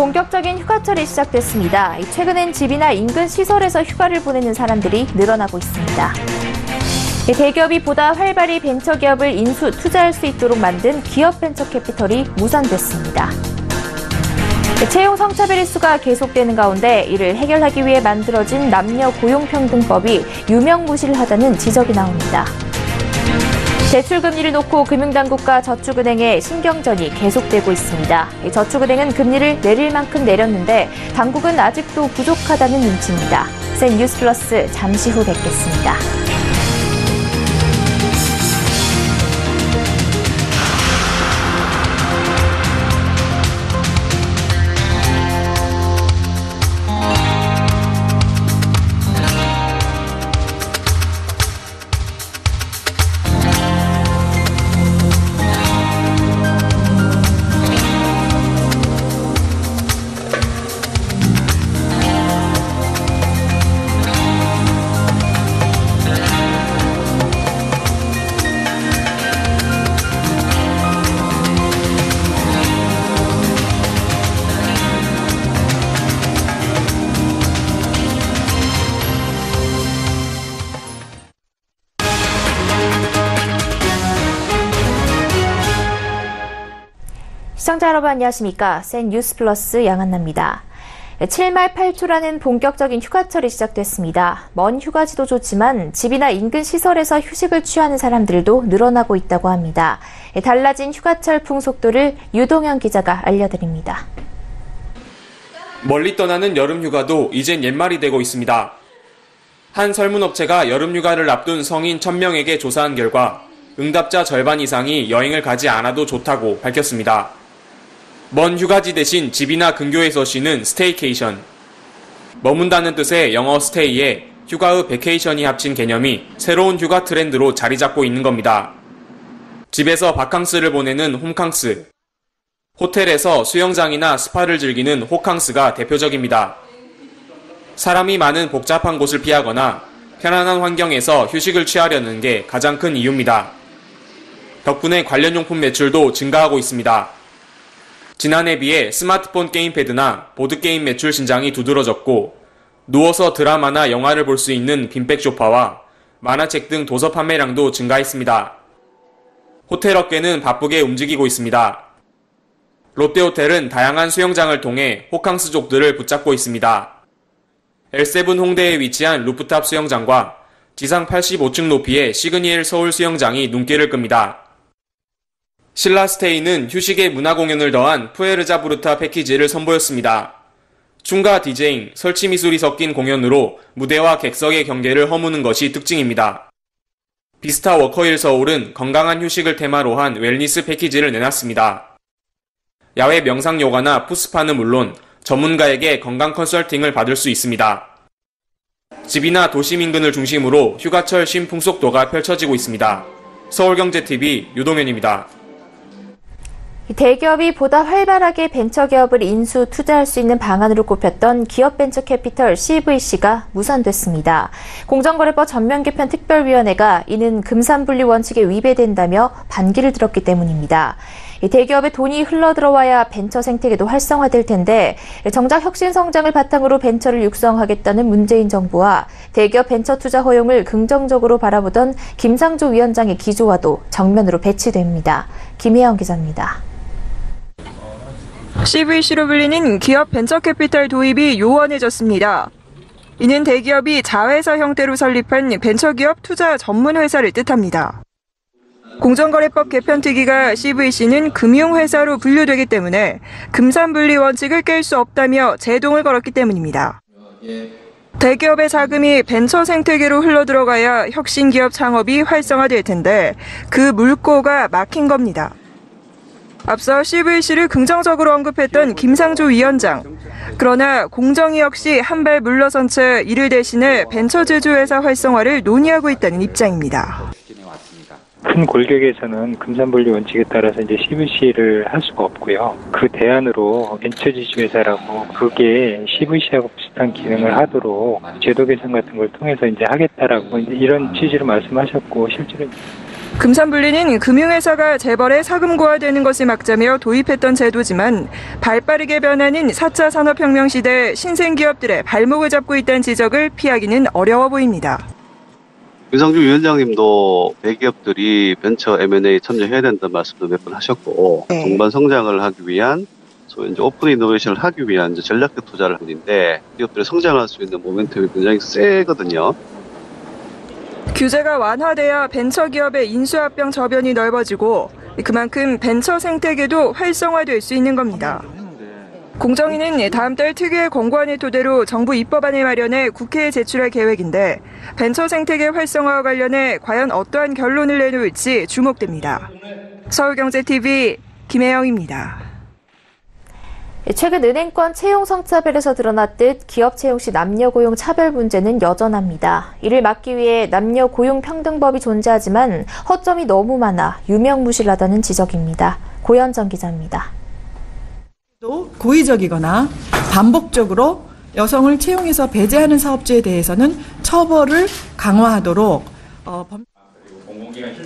본격적인 휴가철이 시작됐습니다. 최근엔 집이나 인근 시설에서 휴가를 보내는 사람들이 늘어나고 있습니다. 대기업이 보다 활발히 벤처기업을 인수, 투자할 수 있도록 만든 기업 벤처 캐피털이 무산됐습니다. 채용 성차별 이슈가 계속되는 가운데 이를 해결하기 위해 만들어진 남녀 고용평등법이 유명무실하다는 지적이 나옵니다. 대출금리를 놓고 금융당국과 저축은행의 신경전이 계속되고 있습니다. 저축은행은 금리를 내릴 만큼 내렸는데 당국은 아직도 부족하다는 눈치입니다. 센 뉴스 플러스 잠시 후 뵙겠습니다. 시청자 여러분 안녕하십니까? 센 뉴스 플러스 양한나입니다. 7말 8초라는 본격적인 휴가철이 시작됐습니다. 먼 휴가지도 좋지만 집이나 인근 시설에서 휴식을 취하는 사람들도 늘어나고 있다고 합니다. 달라진 휴가철 풍속도를 유동현 기자가 알려드립니다. 멀리 떠나는 여름휴가도 이젠 옛말이 되고 있습니다. 한 설문업체가 여름휴가를 앞둔 성인 1000명에게 조사한 결과 응답자 절반 이상이 여행을 가지 않아도 좋다고 밝혔습니다. 먼 휴가지 대신 집이나 근교에서 쉬는 스테이케이션. 머문다는 뜻의 영어 스테이에 휴가의 베케이션이 합친 개념이 새로운 휴가 트렌드로 자리 잡고 있는 겁니다. 집에서 바캉스를 보내는 홈캉스. 호텔에서 수영장이나 스파를 즐기는 호캉스가 대표적입니다. 사람이 많은 복잡한 곳을 피하거나 편안한 환경에서 휴식을 취하려는 게 가장 큰 이유입니다. 덕분에 관련 용품 매출도 증가하고 있습니다. 지난해 비해 스마트폰 게임패드나 보드게임 매출 신장이 두드러졌고 누워서 드라마나 영화를 볼 수 있는 빈백 소파와 만화책 등 도서 판매량도 증가했습니다. 호텔 업계는 바쁘게 움직이고 있습니다. 롯데호텔은 다양한 수영장을 통해 호캉스족들을 붙잡고 있습니다. L7 홍대에 위치한 루프탑 수영장과 지상 85층 높이의 시그니엘 서울 수영장이 눈길을 끕니다. 신라스테이는 휴식에 문화공연을 더한 푸에르자부르타 패키지를 선보였습니다. 춤과 디제잉, 설치 미술이 섞인 공연으로 무대와 객석의 경계를 허무는 것이 특징입니다. 비스타 워커힐 서울은 건강한 휴식을 테마로 한 웰니스 패키지를 내놨습니다. 야외 명상 요가나 푸스파는 물론 전문가에게 건강 컨설팅을 받을 수 있습니다. 집이나 도심 인근을 중심으로 휴가철 쉼 풍속도가 펼쳐지고 있습니다. 서울경제TV 유동현입니다. 대기업이 보다 활발하게 벤처기업을 인수, 투자할 수 있는 방안으로 꼽혔던 기업 벤처 캐피털 CVC가 무산됐습니다. 공정거래법 전면 개편 특별위원회가 이는 금산분리 원칙에 위배된다며 반기를 들었기 때문입니다. 대기업의 돈이 흘러들어와야 벤처 생태계도 활성화될 텐데 정작 혁신 성장을 바탕으로 벤처를 육성하겠다는 문재인 정부와 대기업 벤처 투자 허용을 긍정적으로 바라보던 김상조 위원장의 기조와도 정면으로 배치됩니다. 김혜영 기자입니다. CVC로 불리는 기업 벤처 캐피탈 도입이 요원해졌습니다. 이는 대기업이 자회사 형태로 설립한 벤처기업 투자 전문 회사를 뜻합니다. 공정거래법 개편특위가 CVC는 금융회사로 분류되기 때문에 금산분리 원칙을 깰 수 없다며 제동을 걸었기 때문입니다. 대기업의 자금이 벤처 생태계로 흘러들어가야 혁신기업 창업이 활성화될 텐데 그 물꼬가 막힌 겁니다. 앞서 CVC를 긍정적으로 언급했던 김상조 위원장. 그러나 공정위 역시 한 발 물러선 채 이를 대신해 벤처 제조회사 활성화를 논의하고 있다는 입장입니다. 큰 골격에서는 금산분리 원칙에 따라서 이제 CVC를 할 수가 없고요. 그 대안으로 벤처지주회사라고 그게 CVC하고 비슷한 기능을 하도록 제도 개선 같은 걸 통해서 이제 하겠다라고 이제 이런 취지로 말씀하셨고 실제로 금산분리는 금융회사가 재벌의 사금고화되는 것을 막자며 도입했던 제도지만 발빠르게 변하는 4차 산업혁명 시대 신생기업들의 발목을 잡고 있다는 지적을 피하기는 어려워 보입니다. 윤상중 위원장님도 대기업들이 벤처 M&A 참여해야 된다는 말씀도 몇 번 하셨고, 동반 성장을 하기 위한 소위 이제 오픈 이노베이션을 하기 위한 이제 전략적 투자를 하는데 기업들이 성장할 수 있는 모멘텀이 굉장히 세거든요. 규제가 완화돼야 벤처기업의 인수합병 저변이 넓어지고 그만큼 벤처 생태계도 활성화될 수 있는 겁니다. 공정위는 다음 달 특유의 권고안을 토대로 정부 입법안을 마련해 국회에 제출할 계획인데 벤처 생태계 활성화와 관련해 과연 어떠한 결론을 내놓을지 주목됩니다. 서울경제TV 김혜영입니다. 최근 은행권 채용 성차별에서 드러났듯 기업 채용 시 남녀 고용 차별 문제는 여전합니다. 이를 막기 위해 남녀 고용 평등법이 존재하지만 허점이 너무 많아 유명무실하다는 지적입니다. 고현정 기자입니다. 또 고의적이거나 반복적으로 여성을 채용해서 배제하는 사업주에 대해서는 처벌을 강화하도록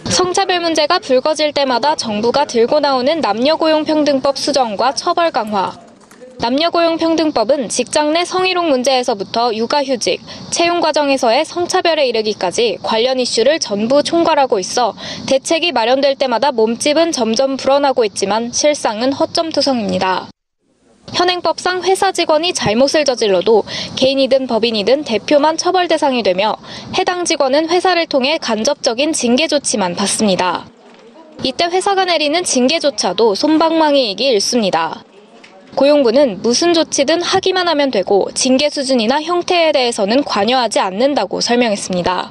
성차별 문제가 불거질 때마다 정부가 들고 나오는 남녀고용평등법 수정과 처벌 강화. 남녀고용평등법은 직장 내 성희롱 문제에서부터 육아휴직, 채용 과정에서의 성차별에 이르기까지 관련 이슈를 전부 총괄하고 있어 대책이 마련될 때마다 몸집은 점점 불어나고 있지만 실상은 허점투성입니다. 현행법상 회사 직원이 잘못을 저질러도 개인이든 법인이든 대표만 처벌 대상이 되며 해당 직원은 회사를 통해 간접적인 징계 조치만 받습니다. 이때 회사가 내리는 징계조차도 솜방망이이기 일쑤입니다. 고용부는 무슨 조치든 하기만 하면 되고 징계 수준이나 형태에 대해서는 관여하지 않는다고 설명했습니다.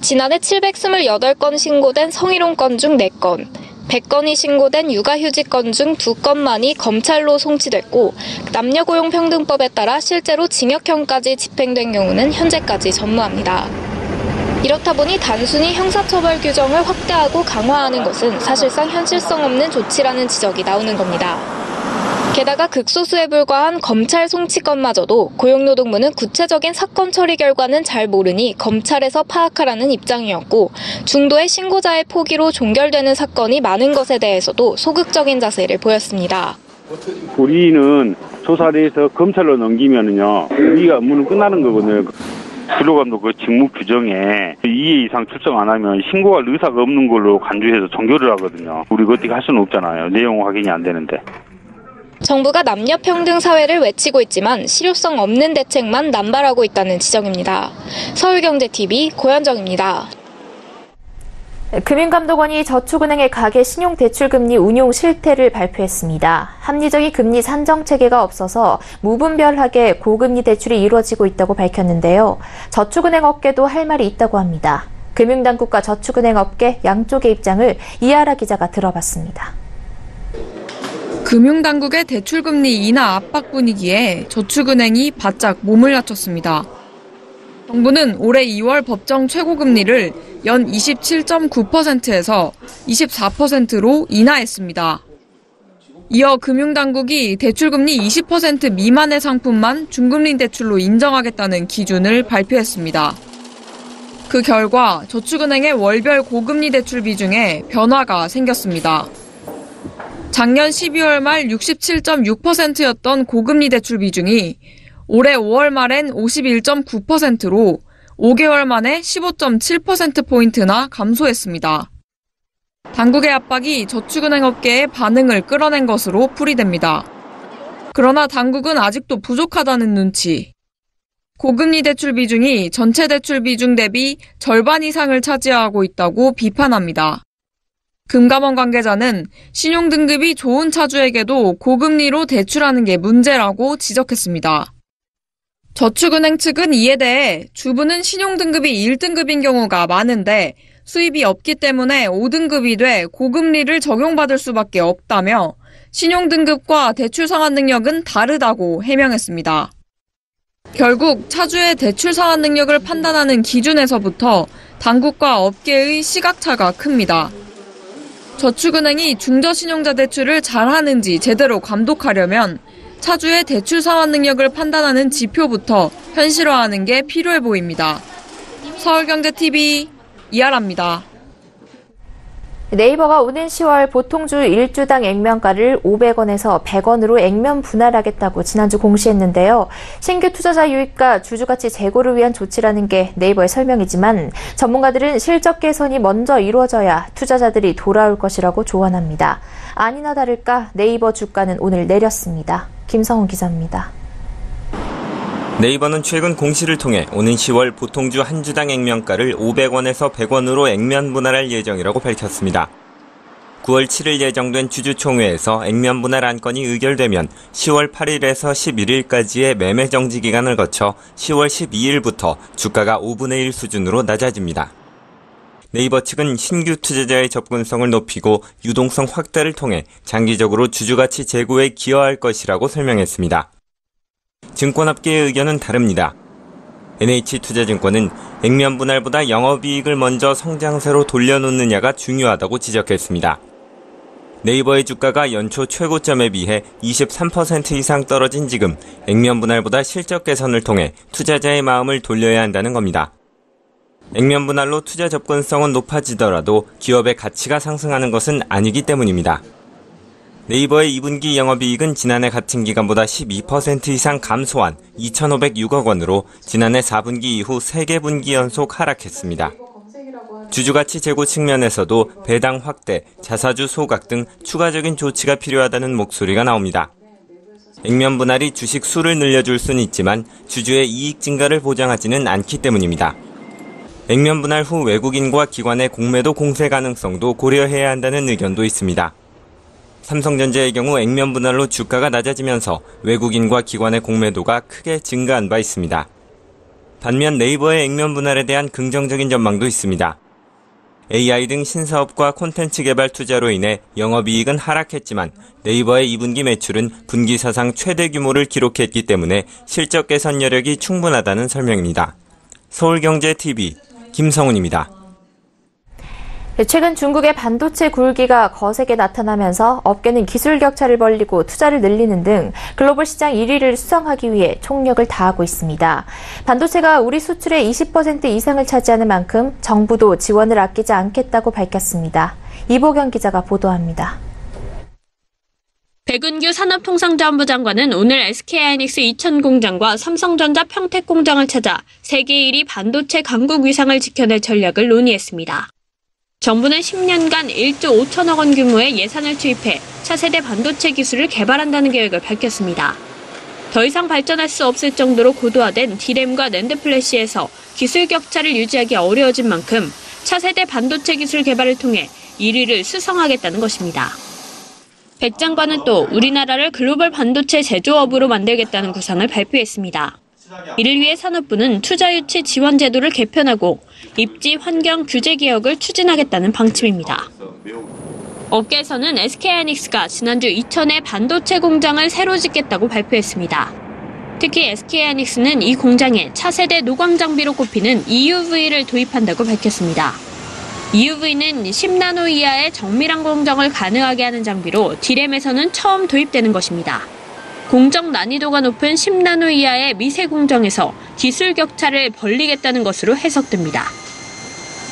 지난해 728건 신고된 성희롱 건 중 4건, 100건이 신고된 육아휴직 건 중 2건만이 검찰로 송치됐고 남녀고용평등법에 따라 실제로 징역형까지 집행된 경우는 현재까지 전무합니다. 이렇다 보니 단순히 형사처벌 규정을 확대하고 강화하는 것은 사실상 현실성 없는 조치라는 지적이 나오는 겁니다. 게다가 극소수에 불과한 검찰 송치건마저도 고용노동부는 구체적인 사건 처리 결과는 잘 모르니 검찰에서 파악하라는 입장이었고 중도의 신고자의 포기로 종결되는 사건이 많은 것에 대해서도 소극적인 자세를 보였습니다. 우리는 조사를 해서 검찰로 넘기면은요, 우리가 업무는 끝나는 거거든요. 근로감독 그 직무 규정에 2회 이상 출석 안 하면 신고할 의사가 없는 걸로 간주해서 종결을 하거든요. 우리가 어떻게 할 수는 없잖아요. 내용 확인이 안 되는데. 정부가 남녀평등 사회를 외치고 있지만 실효성 없는 대책만 남발하고 있다는 지적입니다. 서울경제TV 고현정입니다. 금융감독원이 저축은행의 가계 신용대출금리 운용 실태를 발표했습니다. 합리적인 금리 산정 체계가 없어서 무분별하게 고금리 대출이 이루어지고 있다고 밝혔는데요. 저축은행 업계도 할 말이 있다고 합니다. 금융당국과 저축은행 업계 양쪽의 입장을 이하라 기자가 들어봤습니다. 금융당국의 대출금리 인하 압박 분위기에 저축은행이 바짝 몸을 낮췄습니다. 정부는 올해 2월 법정 최고금리를 연 27.9%에서 24%로 인하했습니다. 이어 금융당국이 대출금리 20% 미만의 상품만 중금리 대출로 인정하겠다는 기준을 발표했습니다. 그 결과 저축은행의 월별 고금리 대출 비중에 변화가 생겼습니다. 작년 12월 말 67.6%였던 고금리 대출 비중이 올해 5월 말엔 51.9%로 5개월 만에 15.7%포인트나 감소했습니다. 당국의 압박이 저축은행 업계의 반응을 끌어낸 것으로 풀이됩니다. 그러나 당국은 아직도 부족하다는 눈치. 고금리 대출 비중이 전체 대출 비중 대비 절반 이상을 차지하고 있다고 비판합니다. 금감원 관계자는 신용등급이 좋은 차주에게도 고금리로 대출하는 게 문제라고 지적했습니다. 저축은행 측은 이에 대해 주부는 신용등급이 1등급인 경우가 많은데 수입이 없기 때문에 5등급이 돼 고금리를 적용받을 수밖에 없다며 신용등급과 대출 상환 능력은 다르다고 해명했습니다. 결국 차주의 대출 상환 능력을 판단하는 기준에서부터 당국과 업계의 시각차가 큽니다. 저축은행이 중저신용자 대출을 잘하는지 제대로 감독하려면 차주의 대출 상환 능력을 판단하는 지표부터 현실화하는 게 필요해 보입니다. 서울경제TV 이하라입니다. 네이버가 오는 10월 보통주 1주당 액면가를 500원에서 100원으로 액면 분할하겠다고 지난주 공시했는데요. 신규 투자자 유입과 주주가치 제고를 위한 조치라는 게 네이버의 설명이지만 전문가들은 실적 개선이 먼저 이루어져야 투자자들이 돌아올 것이라고 조언합니다. 아니나 다를까 네이버 주가는 오늘 내렸습니다. 김성훈 기자입니다. 네이버는 최근 공시를 통해 오는 10월 보통주 한 주당 액면가를 500원에서 100원으로 액면 분할할 예정이라고 밝혔습니다. 9월 7일 예정된 주주총회에서 액면 분할 안건이 의결되면 10월 8일에서 11일까지의 매매 정지 기간을 거쳐 10월 12일부터 주가가 5분의 1 수준으로 낮아집니다. 네이버 측은 신규 투자자의 접근성을 높이고 유동성 확대를 통해 장기적으로 주주가치 제고에 기여할 것이라고 설명했습니다. 증권업계의 의견은 다릅니다. NH투자증권은 액면 분할보다 영업이익을 먼저 성장세로 돌려놓느냐가 중요하다고 지적했습니다. 네이버의 주가가 연초 최고점에 비해 23% 이상 떨어진 지금 액면 분할보다 실적 개선을 통해 투자자의 마음을 돌려야 한다는 겁니다. 액면 분할로 투자 접근성은 높아지더라도 기업의 가치가 상승하는 것은 아니기 때문입니다. 네이버의 2분기 영업이익은 지난해 같은 기간보다 12% 이상 감소한 2,506억 원으로 지난해 4분기 이후 3개 분기 연속 하락했습니다. 주주가치 제고 측면에서도 배당 확대, 자사주 소각 등 추가적인 조치가 필요하다는 목소리가 나옵니다. 액면 분할이 주식 수를 늘려줄 수는 있지만 주주의 이익 증가를 보장하지는 않기 때문입니다. 액면 분할 후 외국인과 기관의 공매도 공세 가능성도 고려해야 한다는 의견도 있습니다. 삼성전자의 경우 액면 분할로 주가가 낮아지면서 외국인과 기관의 공매도가 크게 증가한 바 있습니다. 반면 네이버의 액면 분할에 대한 긍정적인 전망도 있습니다. AI 등 신사업과 콘텐츠 개발 투자로 인해 영업이익은 하락했지만 네이버의 2분기 매출은 분기 사상 최대 규모를 기록했기 때문에 실적 개선 여력이 충분하다는 설명입니다. 서울경제TV 김성훈입니다. 최근 중국의 반도체 굴기가 거세게 나타나면서 업계는 기술 격차를 벌리고 투자를 늘리는 등 글로벌 시장 1위를 수성하기 위해 총력을 다하고 있습니다. 반도체가 우리 수출의 20% 이상을 차지하는 만큼 정부도 지원을 아끼지 않겠다고 밝혔습니다. 이보경 기자가 보도합니다. 백은규 산업통상자원부 장관은 오늘 SK하이닉스 이천 공장과 삼성전자 평택 공장을 찾아 세계 1위 반도체 강국 위상을 지켜낼 전략을 논의했습니다. 정부는 10년간 1조 5천억 원 규모의 예산을 투입해 차세대 반도체 기술을 개발한다는 계획을 밝혔습니다. 더 이상 발전할 수 없을 정도로 고도화된 D램과 낸드 플래시에서 기술 격차를 유지하기 어려워진 만큼 차세대 반도체 기술 개발을 통해 1위를 수성하겠다는 것입니다. 백 장관은 또 우리나라를 글로벌 반도체 제조업으로 만들겠다는 구상을 발표했습니다. 이를 위해 산업부는 투자 유치 지원 제도를 개편하고 입지 환경 규제 개혁을 추진하겠다는 방침입니다. 업계에서는 SK하이닉스가 지난주 이천에 반도체 공장을 새로 짓겠다고 발표했습니다. 특히 SK하이닉스는 이 공장에 차세대 노광 장비로 꼽히는 EUV를 도입한다고 밝혔습니다. EUV는 10나노 이하의 정밀한 공정을 가능하게 하는 장비로 D램에서는 처음 도입되는 것입니다. 공정 난이도가 높은 10나노 이하의 미세 공정에서 기술 격차를 벌리겠다는 것으로 해석됩니다.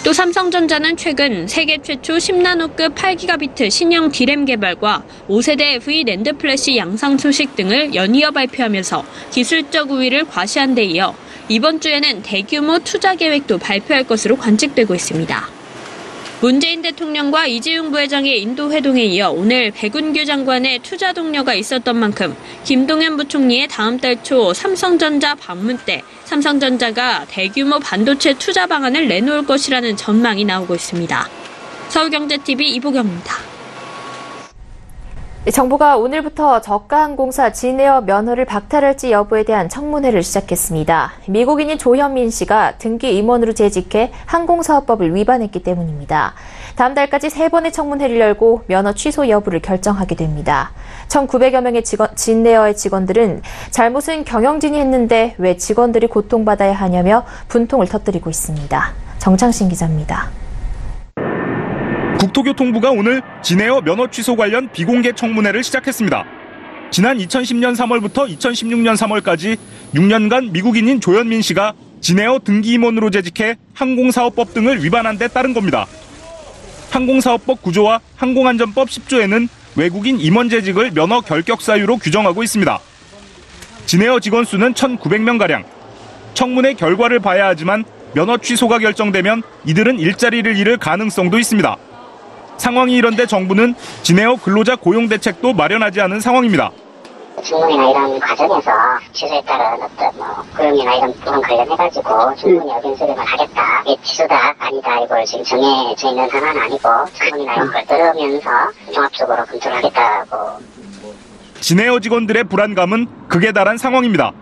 또 삼성전자는 최근 세계 최초 10나노급 8기가비트 신형 D램 개발과 5세대 V 낸드 플래시 양상 소식 등을 연이어 발표하면서 기술적 우위를 과시한 데 이어 이번 주에는 대규모 투자 계획도 발표할 것으로 관측되고 있습니다. 문재인 대통령과 이재용 부회장의 인도 회동에 이어 오늘 백운규 장관의 투자 동료가 있었던 만큼 김동연 부총리의 다음 달 초 삼성전자 방문 때 삼성전자가 대규모 반도체 투자 방안을 내놓을 것이라는 전망이 나오고 있습니다. 서울경제TV 이보경입니다. 정부가 오늘부터 저가항공사 진에어 면허를 박탈할지 여부에 대한 청문회를 시작했습니다. 미국인인 조현민 씨가 등기 임원으로 재직해 항공사업법을 위반했기 때문입니다. 다음 달까지 3번의 청문회를 열고 면허 취소 여부를 결정하게 됩니다. 1,900여 명의 진에어의 직원들은 잘못은 경영진이 했는데 왜 직원들이 고통받아야 하냐며 분통을 터뜨리고 있습니다. 정창신 기자입니다. 국토교통부가 오늘 진에어 면허 취소 관련 비공개 청문회를 시작했습니다. 지난 2010년 3월부터 2016년 3월까지 6년간 미국인인 조현민 씨가 진에어 등기 임원으로 재직해 항공사업법 등을 위반한 데 따른 겁니다. 항공사업법 9조와 항공안전법 10조에는 외국인 임원재직을 면허 결격 사유로 규정하고 있습니다. 진에어 직원 수는 1,900명가량. 청문회 결과를 봐야 하지만 면허 취소가 결정되면 이들은 일자리를 잃을 가능성도 있습니다. 상황이 이런데 정부는 진에어 근로자 고용 대책도 마련하지 않은 상황입니다. 청문회나 이런 과정에서 취소에 따른 어떤 고용이나 이런 부분 관련해가지고 충분히 의견 수렴을 하겠다. 이게 취소다 아니다 이걸 지금 정해져 있는 상황은 아니고 청문회나 이런 걸 들으면서 종합적으로 검토를 하겠다고. 진에어 직원들의 불안감은 극에 달한 상황입니다.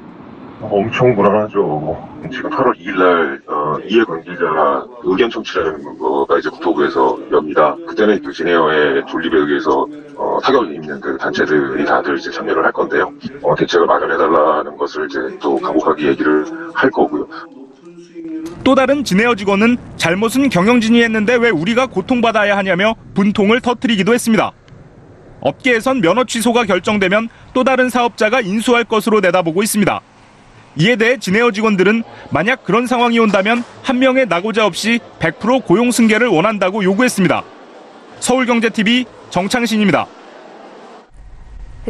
엄청 불안하죠. 지금 8월 2일 날 이해관계자 의견 청취라는 거가 이제 국토부에서 엽니다. 그때는 그 진에어의 존립에 의해서 타격을 입는 그 단체들이 다들 이제 참여를 할 건데요. 대책을 마련해달라는 것을 이제 또 간곡하게 얘기를 할 거고요. 또 다른 진에어 직원은 잘못은 경영진이 했는데 왜 우리가 고통받아야 하냐며 분통을 터뜨리기도 했습니다. 업계에선 면허 취소가 결정되면 또 다른 사업자가 인수할 것으로 내다보고 있습니다. 이에 대해 진에어 직원들은 만약 그런 상황이 온다면 한 명의 낙오자 없이 100% 고용 승계를 원한다고 요구했습니다. 서울경제TV 정창신입니다.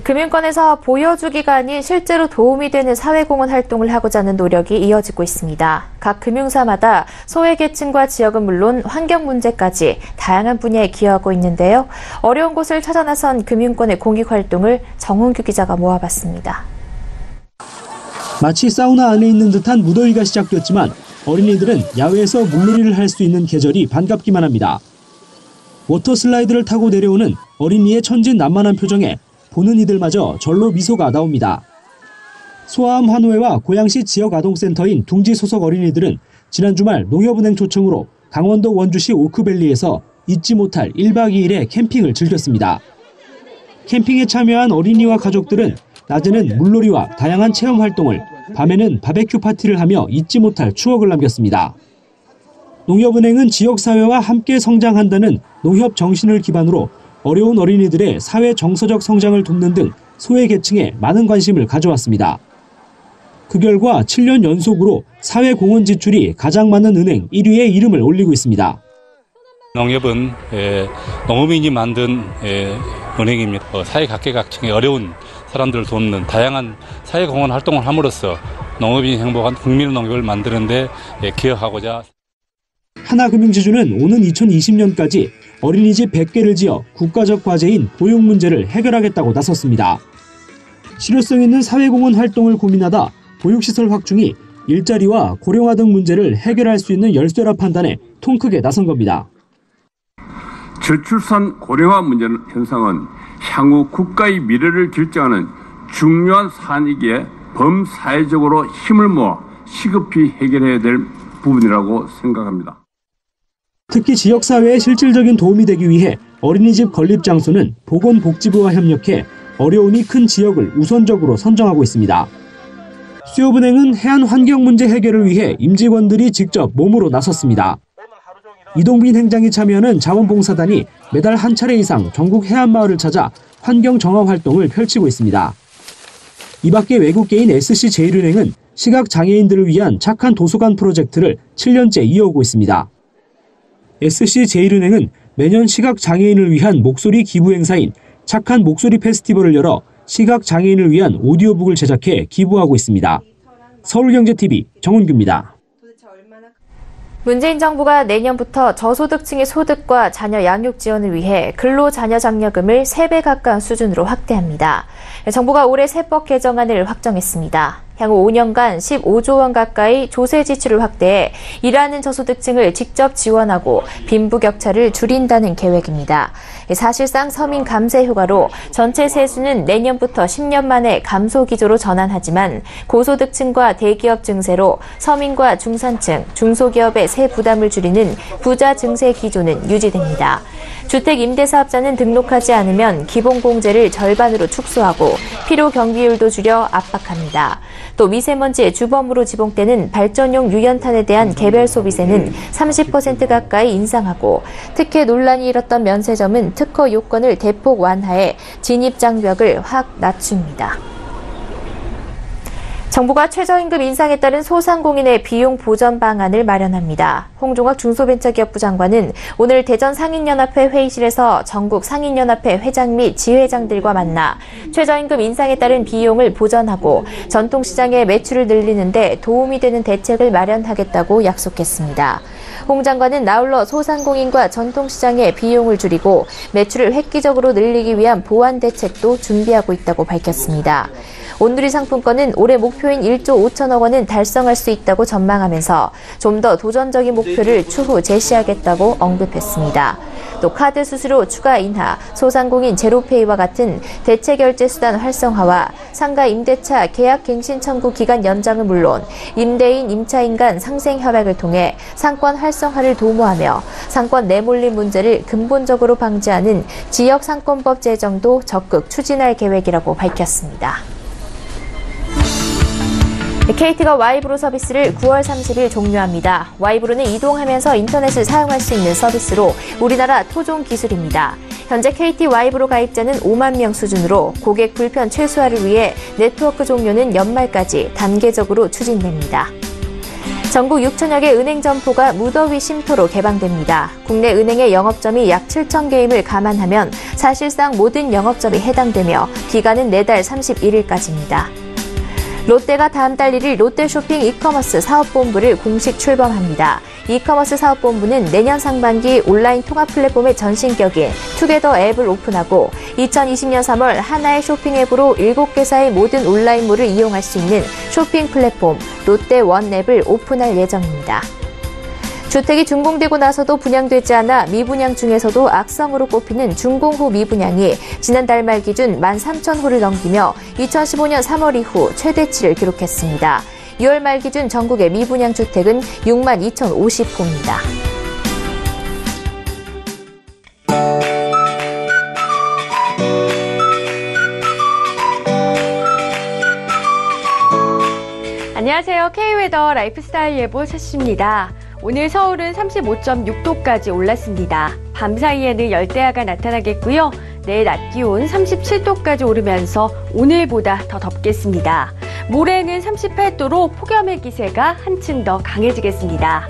금융권에서 보여주기가 아닌 실제로 도움이 되는 사회공헌 활동을 하고자 하는 노력이 이어지고 있습니다. 각 금융사마다 소외계층과 지역은 물론 환경 문제까지 다양한 분야에 기여하고 있는데요. 어려운 곳을 찾아 나선 금융권의 공익활동을 정훈규 기자가 모아봤습니다. 마치 사우나 안에 있는 듯한 무더위가 시작됐지만 어린이들은 야외에서 물놀이를 할 수 있는 계절이 반갑기만 합니다. 워터슬라이드를 타고 내려오는 어린이의 천진난만한 표정에 보는 이들마저 절로 미소가 나옵니다. 소아암 환호회와 고양시 지역아동센터인 둥지 소속 어린이들은 지난 주말 농협은행 초청으로 강원도 원주시 오크밸리에서 잊지 못할 1박 2일의 캠핑을 즐겼습니다. 캠핑에 참여한 어린이와 가족들은 낮에는 물놀이와 다양한 체험 활동을, 밤에는 바베큐 파티를 하며 잊지 못할 추억을 남겼습니다. 농협은행은 지역사회와 함께 성장한다는 농협 정신을 기반으로 어려운 어린이들의 사회 정서적 성장을 돕는 등 소외계층에 많은 관심을 가져왔습니다. 그 결과 7년 연속으로 사회공헌 지출이 가장 많은 은행 1위에 이름을 올리고 있습니다. 농협은 농업인이 만든 은행입니다. 사회 각계각층의 어려운 사람들을 돕는 다양한 사회공헌 활동을 함으로써 농업인이 행복한 국민농협을 만드는 데 기여하고자. 하나금융지주는 오는 2020년까지 어린이집 100개를 지어 국가적 과제인 보육 문제를 해결하겠다고 나섰습니다. 실효성 있는 사회공헌 활동을 고민하다 보육시설 확충이 일자리와 고령화 등 문제를 해결할 수 있는 열쇠라 판단해 통크게 나선 겁니다. 저출산 고령화 문제 현상은 향후 국가의 미래를 결정하는 중요한 사안이기에 범사회적으로 힘을 모아 시급히 해결해야 될 부분이라고 생각합니다. 특히 지역사회에 실질적인 도움이 되기 위해 어린이집 건립장소는 보건복지부와 협력해 어려움이 큰 지역을 우선적으로 선정하고 있습니다. 수협은행은 해안 환경 문제 해결을 위해 임직원들이 직접 몸으로 나섰습니다. 이동빈 행장이 참여하는 자원봉사단이 매달 한 차례 이상 전국 해안마을을 찾아 환경 정화 활동을 펼치고 있습니다. 이 밖에 외국계인 SC제일은행은 시각장애인들을 위한 착한 도서관 프로젝트를 7년째 이어오고 있습니다. SC제일은행은 매년 시각장애인을 위한 목소리 기부 행사인 착한 목소리 페스티벌을 열어 시각장애인을 위한 오디오북을 제작해 기부하고 있습니다. 서울경제TV 정훈규입니다. 문재인 정부가 내년부터 저소득층의 소득과 자녀 양육 지원을 위해 근로자녀장려금을 3배 가까운 수준으로 확대합니다. 정부가 올해 세법 개정안을 확정했습니다. 향후 5년간 15조 원 가까이 조세 지출을 확대해 일하는 저소득층을 직접 지원하고 빈부격차를 줄인다는 계획입니다. 사실상 서민 감세 효과로 전체 세수는 내년부터 10년 만에 감소 기조로 전환하지만 고소득층과 대기업 증세로 서민과 중산층, 중소기업의 세 부담을 줄이는 부자 증세 기조는 유지됩니다. 주택 임대사업자는 등록하지 않으면 기본공제를 절반으로 축소하고 필요 경비율도 줄여 압박합니다. 또 미세먼지의 주범으로 지목되는 발전용 유연탄에 대한 개별 소비세는 30% 가까이 인상하고 특혜 논란이 일었던 면세점은 특허 요건을 대폭 완화해 진입장벽을 확 낮춥니다. 정부가 최저임금 인상에 따른 소상공인의 비용 보전 방안을 마련합니다. 홍종학 중소벤처기업부 장관은 오늘 대전 상인연합회 회의실에서 전국 상인연합회 회장 및 지회장들과 만나 최저임금 인상에 따른 비용을 보전하고 전통시장의 매출을 늘리는 데 도움이 되는 대책을 마련하겠다고 약속했습니다. 홍 장관은 아울러 소상공인과 전통시장의 비용을 줄이고 매출을 획기적으로 늘리기 위한 보완 대책도 준비하고 있다고 밝혔습니다. 온누리 상품권은 올해 목표인 1조 5천억 원은 달성할 수 있다고 전망하면서 좀 더 도전적인 목표를 추후 제시하겠다고 언급했습니다. 또 카드 수수료 추가 인하, 소상공인 제로페이와 같은 대체 결제 수단 활성화와 상가 임대차 계약 갱신 청구 기간 연장은 물론 임대인 임차인 간 상생 협약을 통해 상권 활성화를 도모하며 상권 내몰림 문제를 근본적으로 방지하는 지역 상권법 제정도 적극 추진할 계획이라고 밝혔습니다. KT가 와이브로 서비스를 9월 30일 종료합니다. 와이브로는 이동하면서 인터넷을 사용할 수 있는 서비스로 우리나라 토종 기술입니다. 현재 KT 와이브로 가입자는 5만 명 수준으로 고객 불편 최소화를 위해 네트워크 종료는 연말까지 단계적으로 추진됩니다. 전국 6천여 개 은행 점포가 무더위 쉼터로 개방됩니다. 국내 은행의 영업점이 약 7천 개임을 감안하면 사실상 모든 영업점이 해당되며 기간은 내달 31일까지입니다. 롯데가 다음 달 1일 롯데쇼핑 이커머스 사업본부를 공식 출범합니다. 이커머스 사업본부는 내년 상반기 온라인 통합 플랫폼의 전신격인 투게더 앱을 오픈하고 2020년 3월 하나의 쇼핑 앱으로 7개사의 모든 온라인몰을 이용할 수 있는 쇼핑 플랫폼 롯데원 앱을 오픈할 예정입니다. 주택이 준공되고 나서도 분양되지 않아 미분양 중에서도 악성으로 꼽히는 준공 후 미분양이 지난달 말 기준 13,000호를 넘기며 2015년 3월 이후 최대치를 기록했습니다. 6월 말 기준 전국의 미분양 주택은 62,050호입니다. 안녕하세요. K웨더 라이프스타일 예보 최씨입니다. 오늘 서울은 35.6도까지 올랐습니다. 밤사이에는 열대야가 나타나겠고요. 내일 낮 기온 37도까지 오르면서 오늘보다 더 덥겠습니다. 모레는 38도로 폭염의 기세가 한층 더 강해지겠습니다.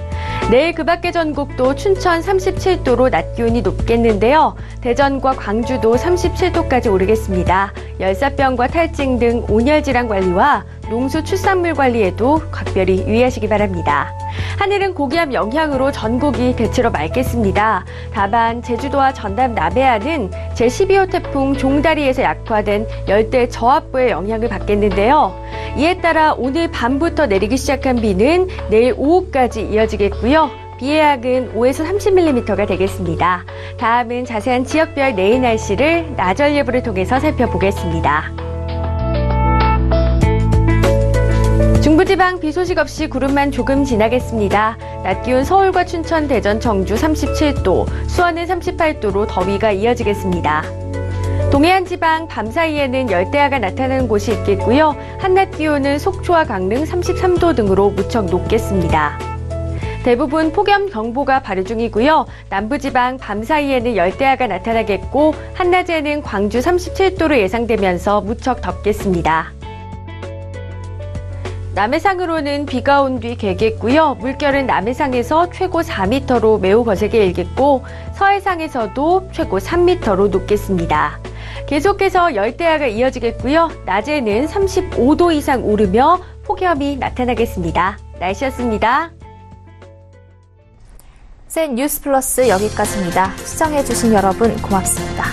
내일 그 밖의 전국도 춘천 37도로 낮 기온이 높겠는데요. 대전과 광주도 37도까지 오르겠습니다. 열사병과 탈진 등 온열질환 관리와 농수 출산물 관리에도 각별히 유의하시기 바랍니다. 하늘은 고기압 영향으로 전국이 대체로 맑겠습니다. 다만 제주도와 전남 남해안은 제12호 태풍 종다리에서 약화된 열대 저압부의 영향을 받겠는데요. 이에 따라 오늘 밤부터 내리기 시작한 비는 내일 오후까지 이어지겠고요. 비의 양은 5에서 30mm가 되겠습니다. 다음은 자세한 지역별 내일 날씨를 나절 예보를 통해서 살펴보겠습니다. 중부지방 비 소식 없이 구름만 조금 지나겠습니다. 낮 기온 서울과 춘천, 대전, 청주 37도, 수원은 38도로 더위가 이어지겠습니다. 동해안 지방 밤 사이에는 열대야가 나타나는 곳이 있겠고요. 한낮 기온은 속초와 강릉 33도 등으로 무척 높겠습니다. 대부분 폭염 경보가 발효 중이고요. 남부지방 밤 사이에는 열대야가 나타나겠고 한낮에는 광주 37도로 예상되면서 무척 덥겠습니다. 남해상으로는 비가 온 뒤 개겠고요. 물결은 남해상에서 최고 4m로 매우 거세게 일겠고 서해상에서도 최고 3m로 높겠습니다. 계속해서 열대야가 이어지겠고요. 낮에는 35도 이상 오르며 폭염이 나타나겠습니다. 날씨였습니다. 센 뉴스 플러스 여기까지입니다. 시청해주신 여러분 고맙습니다.